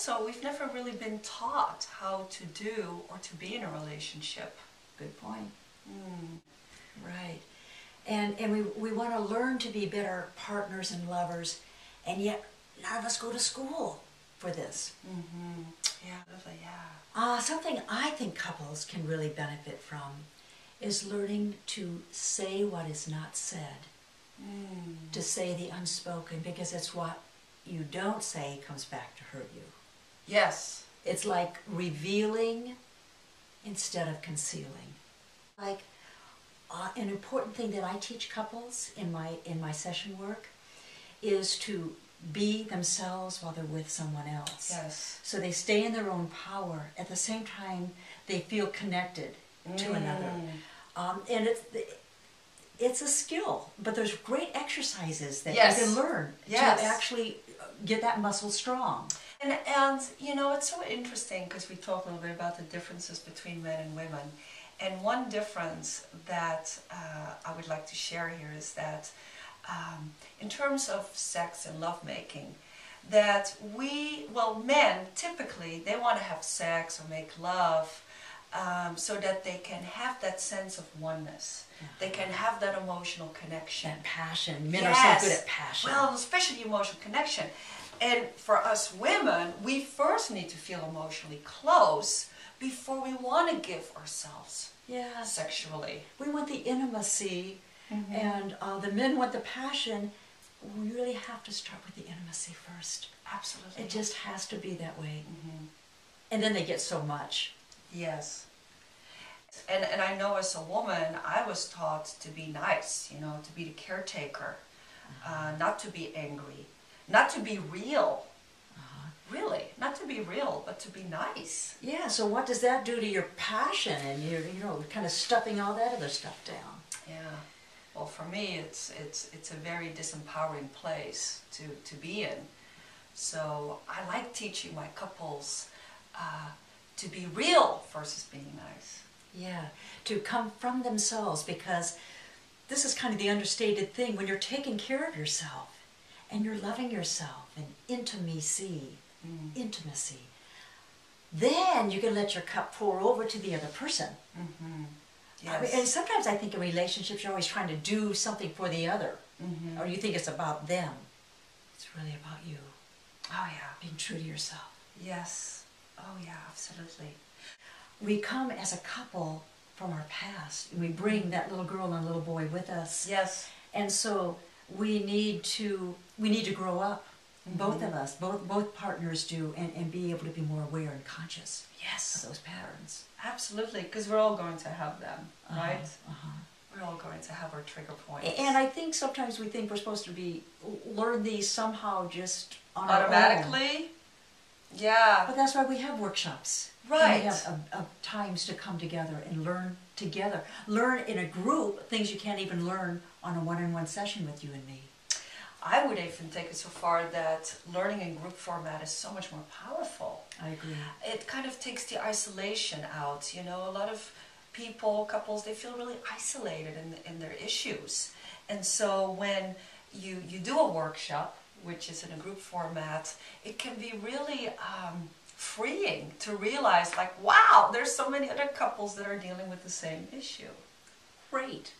also we've never really been taught how to do or to be in a relationship. Good point. Right. And we want to learn to be better partners and lovers, and yet none of us go to school for this. Yeah, lovely, yeah. Something I think couples can really benefit from is learning to say what is not said. To say the unspoken, because it's what you don't say comes back to hurt you. Yes. It's like revealing instead of concealing. Like an important thing that I teach couples in my session work is to be themselves while they're with someone else. Yes. So they stay in their own power. At the same time, they feel connected to another. And it's a skill, but there's great exercises that you can learn to actually get that muscle strong. And you know, it's so interesting because we talked a little bit about the differences between men and women. And one difference that I would like to share here is that in terms of sex and lovemaking, that men typically, they want to have sex or make love so that they can have that sense of oneness. They can have that emotional connection. That passion. Men are so good at passion. Well, especially emotional connection. And for us women, we first need to feel emotionally close before we want to give ourselves sexually. We want the intimacy, and the men want the passion. We really have to start with the intimacy first. Absolutely. It just has to be that way. And then they get so much. Yes. And I know as a woman, I was taught to be nice, you know, to be the caretaker, not to be angry, not to be real. Really, not to be real, but to be nice. Yeah, so what does that do to your passion and your, you know, kind of stuffing all that other stuff down? Yeah. Well, for me, it's a very disempowering place to be in. So I like teaching my couples to be real versus being nice. Yeah, to come from themselves, because this is kind of the understated thing. When you're taking care of yourself and you're loving yourself and intimacy, then you can let your cup pour over to the other person. Yes. I mean, and sometimes I think in relationships you're always trying to do something for the other, or you think it's about them. It's really about you. Oh yeah. Being true to yourself. Yes. Oh yeah, absolutely. We come as a couple from our past, and we bring that little girl and little boy with us. Yes. And so we need to grow up. Both of us, both partners do, and be able to be more aware and conscious of those patterns. Absolutely, because we're all going to have them, right? We're all going to have our trigger points. And I think sometimes we think we're supposed to learn these somehow just on automatically. Our own. Yeah. But that's why we have workshops. Right. And we have times to come together and learn together. Learn in a group things you can't even learn on a one-on-one session with you and me. I would even take it so far that learning in group format is so much more powerful. I agree. It kind of takes the isolation out. You know, a lot of couples, they feel really isolated in their issues. And so when you do a workshop, which is in a group format, it can be really freeing to realize, like, wow, there's so many other couples that are dealing with the same issue. Great.